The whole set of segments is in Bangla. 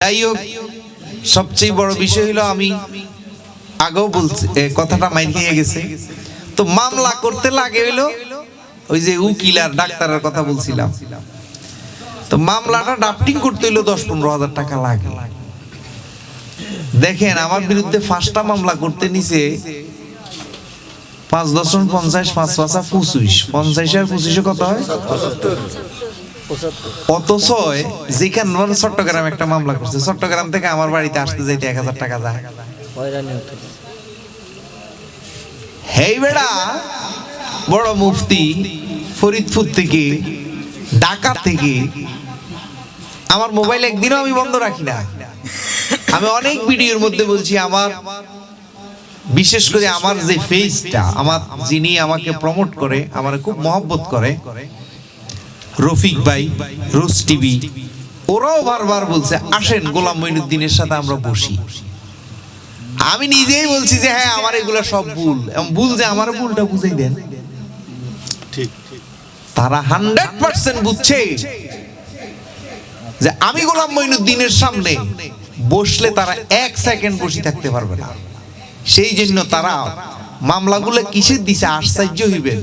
যাই হোক, সবচেয়ে বড় বিষয় হলো আমি আগেও বলছি, কথাটা মাইর খেয়ে গেছে। তো মামলা করতে লাগে হইলো ওই যে উকিল আর ডাক্তারের কথা বলছিলাম। তো মামলাটা ড্রাফটিং করতে হইলো 10-15 হাজার টাকা লাগে। দেখেন আমার বিরুদ্ধে 5টা মামলা করতে নিছে 5 দশন 50, 5 5 25, 50 আর 25 কত হয়? 75। অথচ যেখানে চট্টগ্রাম একটা মামলা করছে, চট্টগ্রাম থেকে আমার বাড়িতে আসতে যাইতে 1000 টাকা যায়। হেই বেড়া, বড় মুফতি ফরিদপুর থেকে, ঢাকা থেকে, আমার মোবাইল একদিনও আমি বন্ধ রাখি না। আমি অনেক ভিডিওর মধ্যে বলছি, আমার বিশেষ করে আমার যে ফেসটা, আমার যিনি আমাকে প্রমোট করে, আমার খুব মহব্বত করে, রফিক ভাই, রোজ টিভি, ওরাও বারবার বলছে আসেন গোলাম মঈনুদ্দিনের সাথে আমরা বসি। আমি নিজেই বলছি যে হ্যাঁ আমার এগুলো সব ভুল, ভুল যে আমার ভুলটা বুঝাই দেন। ঠিক, তারা 100% বুঝছে যে আমি গোলাম মঈনুদ্দিনের সামনে বসলে তারা 1 সেকেন্ড বসে থাকতে পারবে না। সেই জন্য তারা মামলাগুলো কিসের দিছে আশ্চর্য হইবে,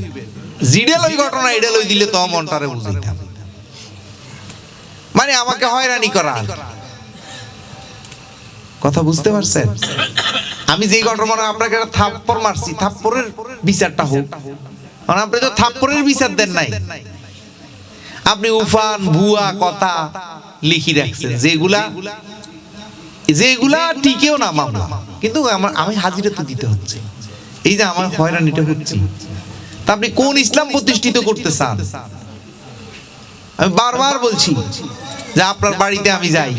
জিডেল ওই ঘটনা এডেল ওই দিলে তো মনটারে বুঝাইতাম, মানে আমাকে হয়রানি করা। কথা বুঝতে পারছেন? আমি যেই ঘটনা আপনাকে থাপ্পড় মারছি, থাপ্পড়ের বিচারটা হোক, মানে আপনি তো থাপ্পড়ের বিচার দেন নাই, আপনি উফান ভুয়া কথা লিখি রাখছেন যেগুলা টিকেও না মামলা, কিন্তু আমি হাজিরা তো দিতে হচ্ছে। এই যে আমার হয়রানিটা হচ্ছে, তা আপনি কোন ইসলাম প্রতিষ্ঠিত করতে চান? আমি বারবার বলছি যে আপনার বাড়িতে আমি যাই,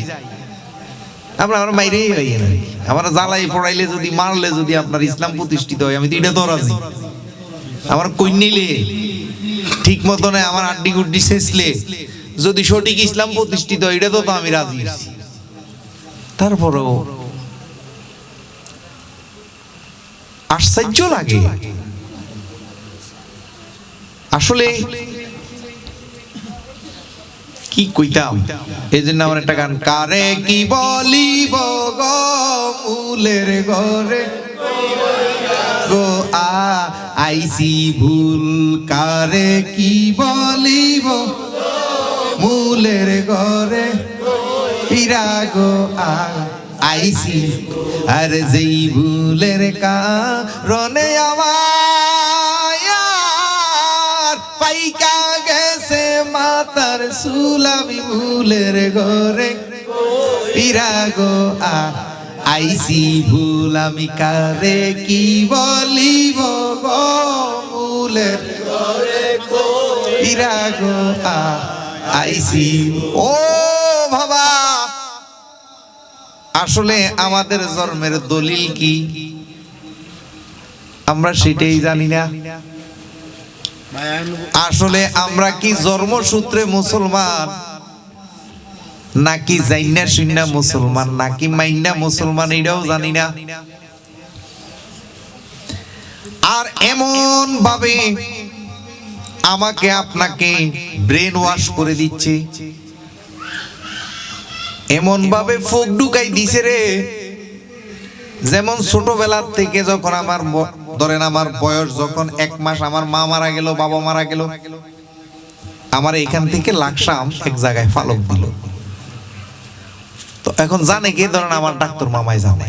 আপনার আমার মাইরেই হয় না, আমার জ্বালাই পড়াইলে যদি মারলে যদি আপনার ইসলাম প্রতিষ্ঠিত হয়, আমি তো এটা তো রাজি। আমার কই নিলে ঠিক মতো নেই, আমার আড্ডি গুড্ডি শেষলে যদি সঠিক ইসলাম প্রতিষ্ঠিত হয়, এটা তো আমি রাজি। তারপরেও আশ্চর্য লাগে আসলে, কি কইতাম। এই জন্য আমার একটা গান, কারে কি বলিব গো ফুলের ঘরে গো আইসি ভুল, কারে কি বলিব মূলের ঘরে ইরা গো আইসি, আর যেই ভুলের কারণে আমার পাইকা গেছে মাতার সুলামি, ভুলের ঘরে ইরা গো আইসি ভুল, আমি কারে কি বলিব গো মূলের ঘরে ইরা গো আইসি। ও বাবা, আসলে আমাদের জন্মের দলিল কি আমরা সেটাই জানি না। আসলে আমরা কি জন্মসূত্রে মুসলমান, নাকি জাইন্না শুন্না মুসলমান, নাকি মাইন্না মুসলমান, এটাও জানি না। আর এমন ভাবে আমাকে আপনাকে ব্রেন ওয়াশ করে দিচ্ছে, এমন ভাবে ফোক ঢুকাই দিছে রে, যেমন ছোটবেলার থেকে যখন আমার ধরেন আমার বয়স যখন 1 মাস, আমার মা মারা গেল, বাবা মারা গেল, আমার এখান থেকে লাকসাম এক জায়গায় ফালক দিল। তো এখন জানে কে? ধরেন আমার ডাক্তার মামাই জানে।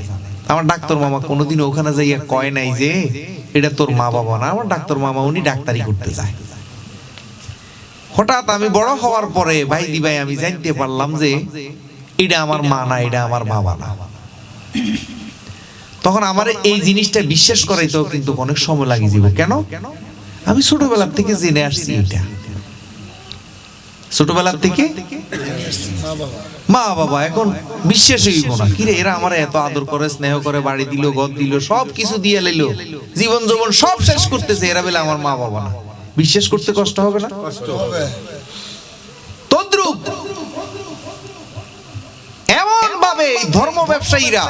আমার ডাক্তার মামা কোনোদিন ওখানে যাইয়া কয় নাই যে এটা তোর মা বাবা না, আমার ডাক্তার মামা উনি ডাক্তারি করতে যায়। হঠাৎ আমি বড় হওয়ার পরে ভাই দি ভাই আমি জানতে পারলাম যে এটা আমার মা না, এটা আমার বাবা না। তখন আমার এই জিনিসটা বিশ্বাস করাইতেও কিন্তু অনেক সময় লাগে যাবে। কেন? আমি ছোটবেলা থেকে জেনে আসছি, এটা ছোটবেলা থেকে মা বাবা, এখন বিশ্বাসই হইব না। কিরে এরা আমার এত আদর করে, স্নেহ করে, বাড়ি দিল, ঘর দিল, সব কিছু দিয়ে লাইল, জীবন যৌবন সব শেষ করতেছে, এরা বলে আমার মা বাবা না। বিশ্বাস করতে কষ্ট হবে না? কষ্ট হবে। তদ্রূপ এমন ভাবে ধর্ম ব্যবসায়ীরা,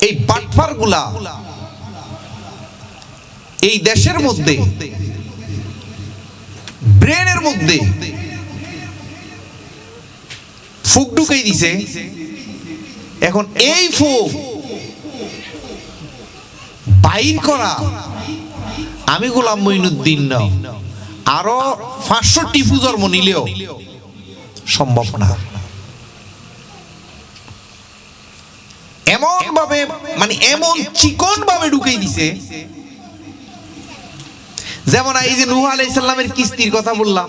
এই বাটপার গুলা এই দেশের মধ্যে ব্রেনের মধ্যে ফুক ঢুকাই দিছে। এখন এই ফুক বাইর করা আমি গোলাম মঈনুদ্দিন না, আরো 500 টিপু জন্ম নিলেও সম্ভব না। এমন ভাবে মানে এমন চিকন ভাবে ঢুকাই দিছে, যেমন এই যে নূহ আলাইহিস সালামের কিস্তির কথা বললাম,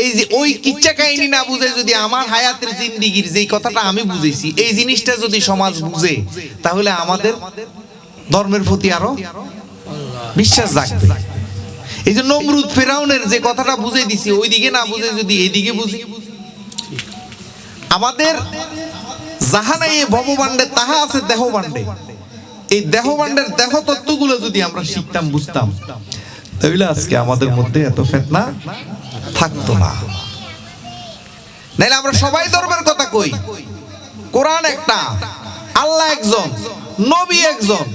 এই যে ওই কিচ্ছা কাহিনী না বুঝে যদি আমার হায়াতের জিন্দেগির যেই কথাটা আমি বুঝেছি এই জিনিসটা যদি সমাজ বুঝে, তাহলে আমাদের ধর্মের প্রতি আরো বিশ্বাস জাগবে। এই যে নমরুদ ফেরাউনের যে কথাটা বুঝে দিছি, ওই দিকে না বুঝে যদি এইদিকে বুঝি, আমাদের যাহা নাই ভবভাণ্ডে তাহা আছে দেহভাণ্ডে। এই দেহভাণ্ডের দেহ তত্ত্বগুলো যদি আমরা শিখতাম বুঝতাম, তাহলে আজকে আমাদের মধ্যে এত ফিতনা থাকতো না। নাইলে আমরা সবাই ধর্মের কথা কই, কোরআন একটা, আল্লাহ একজন, নবী একজন,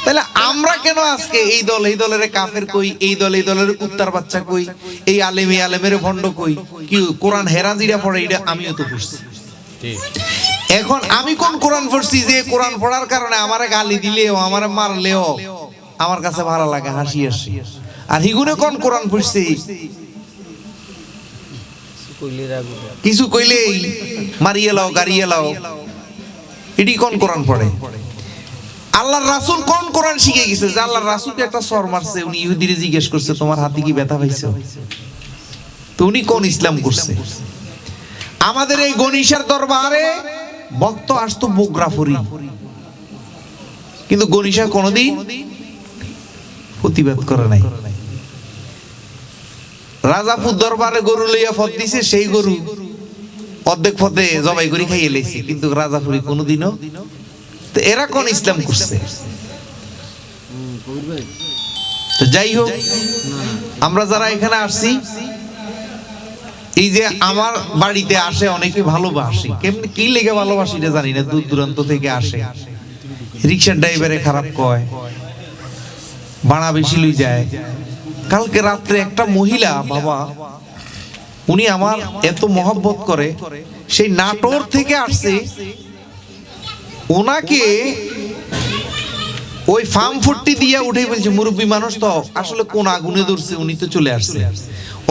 তাহলে আমরা কেন আজকে এই দল এই দলের কাফের কই, এই দল এই দলের কুত্তার বাচ্চা কই, এই আলেম এই আলেমের ভণ্ড কই? কি কোরআন হেরাজিরা পড়ে, এটা আমিও তো পড়ছি। এখন আমি কোন কোরআন পড়ছি যে কোরআন পড়ার কারণে আমারে গালি দিলেও আমারে মারলেও আমার কাছে ভালো লাগে, হাসি হাসি। আর হিগুনে কোন কোরআন পড়ছি কিছু কইলেই মারিয়ে লাও গাড়িয়ে লাও, এটি কোন কোরআন পড়ে? আল্লাহর রাসূল কোন কোরআন শিখে গেছে যে আল্লাহর রাসূলকে একটা সর মারছে, উনি ইহুদিরে জিজ্ঞেস করছে তোমার হাতে কি ব্যথা পাইছো, তো উনি কোন ইসলাম করছে? আমাদের এই গণিসার দরবারে ভক্ত আসতো বোগরাফরি, কিন্তু গণিসা কোনদিন প্রতিবাদ করে নাই। রাজাপুর দরবারে গরু লইয়া ফত দিছে, সেই গরু অর্ধেক ফতে জবাই করে খাইয়ে লাইছে, কিন্তু রাজাপুরি কোনদিনও। তো এরা কোন ইসলাম করছে? তো যাই হোক, আমরা যারা এখানে আসছি, এই যে আমার বাড়িতে আসে অনেকে ভালোবাসি, কেমনি কি লেগে ভালোবাসি এটা জানি না, দূর দূরান্ত থেকে আসে, রিক্সার ড্রাইভারে খারাপ কয়, ভাড়া বেশি লই যায়। কালকে রাত্রে একটা মহিলা বাবা, উনি আমার এত মহব্বত করে, সেই নাটোর থেকে আসছে, ওনাকে ওই ফার্ম ফুটটি দিয়ে উঠে বলছে মুরব্বী মানুষ তো আসলে কোন আগুনে ধরছে, উনি তো চলে আসছে,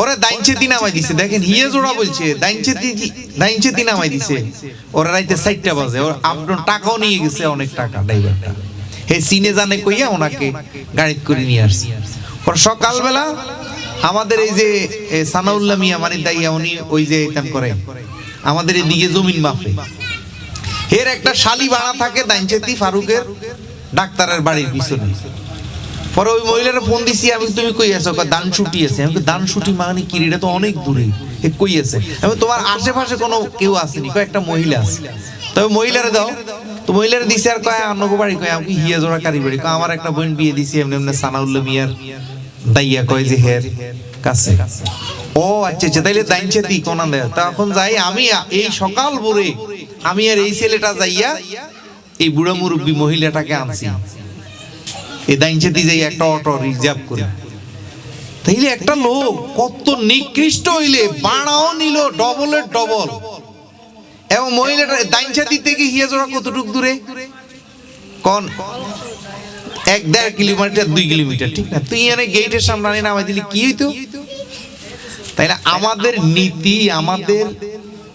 ওরা দাইনচেতি নামাই দিছে। দেখেন হিয়ে জোড়া বলছে দাইনচেতি নামাই দিছে, ওরা রাইতে 4টা বাজে, ওর আপনার টাকাও নিয়ে গেছে, অনেক টাকা ড্রাইভারটা, হে সিনে জানে কইয়া ওনাকে গাড়িতে করে নিয়ে আসছে। পর সকালবেলা আমাদের এই যে সানাউল্লাহ মিয়া মানে দাইয়া, উনি ওই যে এতাম করে আমাদের এদিকে জমিন মাফে, এর একটা শালি ভাড়া থাকে দাইনচেতি ফারুকের ডাক্তারের বাড়ির পিছনে। পরে ওই মহিলার ফোন দিছি, আমি তুমি কই আছো? দান ছুটি আছে। আমি দান ছুটি মানে কি, এটা তো অনেক দূরে, কই আছে? আমি তোমার আশেপাশে কোনো কেউ আসেনি? কয়েকটা মহিলা আছে, তবে মহিলারে দাও। তো মহিলারে দিছে, আর কয় অন্য বাড়ি, কয় আমি হিয়া জোড়া কারি বাড়ি, কয় আমার একটা বোন বিয়ে দিছি এমনি এমনি সানাউল্লাহ মিয়ার দাইয়া, কয় যে হের কাছে। ও আচ্ছা আচ্ছা, তাইলে দাইনচেতি কোন দেয়? তখন যাই আমি, এই সকাল ভোরে আমি আর এই ছেলেটা যাইয়া এই বুড়া মুরব্বী মহিলাটাকে আনছি, এই দাইনচেতি যাই একটা অটো রিজার্ভ করে। তাইলে একটা লোক কত নিকৃষ্ট হইলে বাড়াও নিল ডবলের ডবল, এবং মহিলাটা দাইনচেতি থেকে হিয়াজোড়া কতটুক দূরে? কোন 1-1.5 কিলোমিটার 2 কিলোমিটার, ঠিক না? তুই এনে গেটের সামনে আনি নামাই দিলি কি হইতো? তাইলে আমাদের নীতি, আমাদের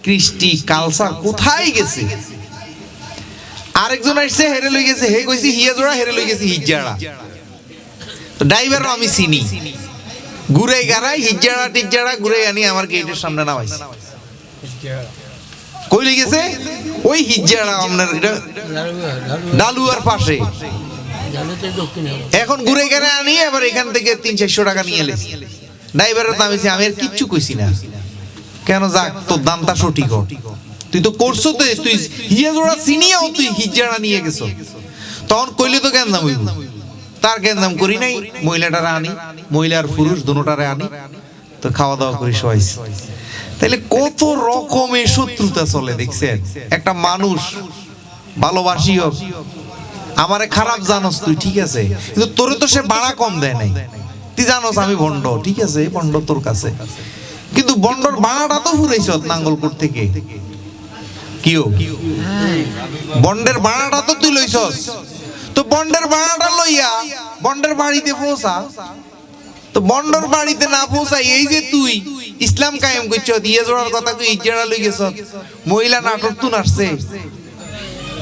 কৃষ্টি কালচার কোথায় গেছে? আরেকজন আসছে হেরে লই গেছে, হে কইছি হিয়াজোড়া, হেরে লই গেছে হিজ্জাড়া। তো ড্রাইভারও আমি চিনি, ঘুরাই গাড়াই হিজ্জাড়া টিজ্জাড়া ঘুরাই আনি আমার গেটের সামনে নামাইছে। কই লই গেছে? ওই হিজ্জাড়া আপনার ডালুয়ার পাশে। এখন ঘুরে গেড়ে আনি, আবার এখান থেকে 300-400 টাকা নিয়ে এলেছি। ড্রাইভারের দাম হয়েছে, আমি আর কিচ্ছু কইছি না, কেন যাক তোর দামটা সঠিক, তুই তো করছো, তো তুই হিয়াজোড়া চিনিয়াও তুই হিজ্জাড়া নিয়ে গেছো, তখন কইলে তো জ্ঞান দাম হইব। তার জ্ঞান দাম করি নাই, মহিলাটারে আনি, মহিলার পুরুষ দুটোটারে আনি, তো খাওয়া দাওয়া করি সবাইছি। তাইলে কত রকমের শত্রুতা চলে দেখছেন? একটা মানুষ ভালোবাসি হোক, আমারে খারাপ জানোস তুই, ঠিক আছে, কিন্তু তোরে তো সে ভাড়া কম দেয় নাই, তুই জানোস আমি ভণ্ড, ঠিক আছে, ভণ্ড তোর কাছে, কিন্তু বন্ডর ভাড়াটা তো ফুরাইছ নাঙ্গলকোট থেকে, কিও বন্ডের ভাড়াটা তো তুই লইছস, তো বন্ডের ভাড়াটা লইয়া বন্ডের বাড়িতে পৌঁছা। তো বন্ডর বাড়িতে না পৌঁছাই এই যে তুই ইসলাম কায়েম করছ, দিয়ে জোড়ার কথা কই ইজারা লই গেছ, মহিলা নাটক তুন আসছে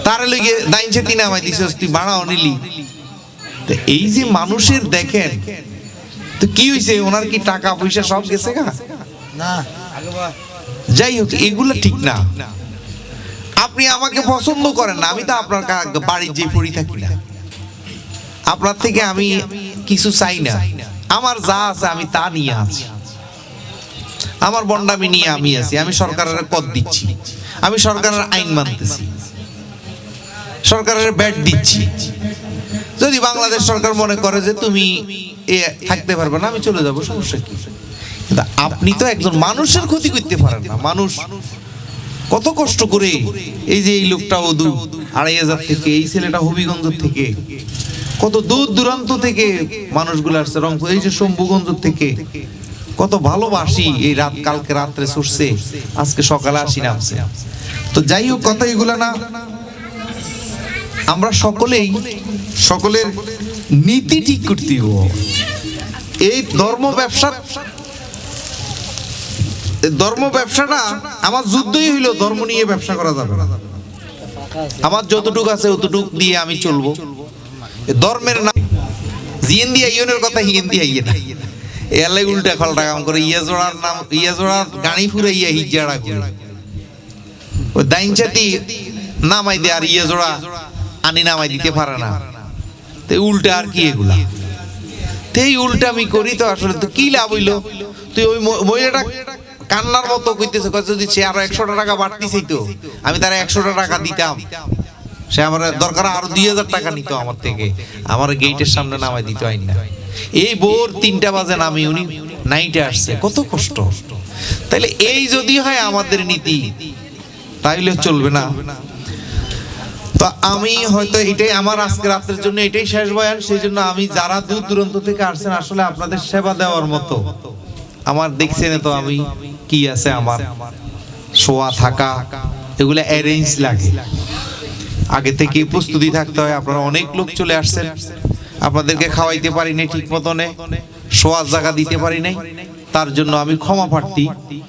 তারে লই গে দাইনছে তিন আমায় দিছস, তুই ভাড়াও নিলি। তো এই যে মানুষের দেখেন, তো কি হইছে, ওনার কি টাকা পয়সা সব গেছে গা না? যাই হোক, এগুলো ঠিক না। আপনি আমাকে পছন্দ করেন না, আমি তো আপনার বাড়ির যে পড়ি থাকি না, আপনার থেকে আমি কিছু চাই না, আমার যা আছে আমি তা নিয়ে আছি, আমার বন্ডামি নিয়ে আমি আছি, আমি সরকারের কর দিচ্ছি, আমি সরকারের আইন মানতেছি, সরকারের ব্যাট দিচ্ছি। যদি বাংলাদেশ সরকার মনে করে যে তুমি থাকতে পারবে না, আমি চলে যাব, সমস্যা কি? কিন্তু আপনি তো একজন মানুষের ক্ষতি করতে পারেন না। মানুষ কত কষ্ট করে, এই যে এই লোকটা ওদু ২,৫০০ থেকে, এই ছেলেটা হবিগঞ্জ থেকে, কত দূর দূরান্ত থেকে মানুষগুলো আসছে, রংপুর, এই যে শম্ভুগঞ্জ থেকে, কত ভালোবাসি, এই রাত কালকে রাত্রে ছুটছে, আজকে সকালে আসি নামছে। তো যাই হোক, কথা এগুলা না, আমরা সকলের নীতি ঠিক করতে হবে। এই ধর্ম ব্যবসাটা আমার যুদ্ধই হইলো, ধর্ম নিয়ে ব্যবসা করা যাবে না। আমার যতটুকু আছে অতটুক দিয়ে আমি চলবো। ধর্মের নাম জিএন দিয়ে ইয়নের কথা হিয়েন দিয়ে ইয়ে না, এলাই উল্টা খালটা কাম করে, ইয়াজোড়ার নাম ইয়াজোড়ার গাড়ি ফুরে ইয়া হিজাড়া করে ওই দাইনচাতি নামাই দে, আর ইয়াজোড়া আনি নামাই দিতে পারে না। তো উল্টা আর কি এগুলা, এই উল্টা আমি করি, তো আসলে তো কি লাভ হইলো? তুই ওই মহিলাটা কান্নার মতো কইতেছে, যদি সে আরো ১০০ টাকা বাড়তি চাইতো, আমি তার ১০০ টাকা দিতাম, সে আমার দরকার আরো ২,০০০ টাকা নিত আমার থেকে, আমার গেটের সামনে নামাই দিত আইন না। এই ভোর ৩টা বাজে নামি, উনি নাইটে আসছে, কত কষ্ট। তাইলে এই যদি হয় আমাদের নীতি, তাইলে চলবে না। তো আমি হয়তো এটাই আমার আজকে রাতের জন্য এটাই শেষ বয়ান। সেই জন্য আমি, যারা দূর দূরান্ত থেকে আসছেন, আসলে আপনাদের সেবা দেওয়ার মতো আমার দেখছেন তো, আমি কি আছে, আমার শোয়া থাকা এগুলো অ্যারেঞ্জ লাগে, আগে থেকে প্রস্তুতি থাকতে হয়। আপনারা অনেক লোক চলে আসছেন, আপনাদেরকে খাওয়াইতে পারি নাই ঠিক মতনে, শোয়ার জায়গা দিতে পারি নাই, তার জন্য আমি ক্ষমা প্রার্থী।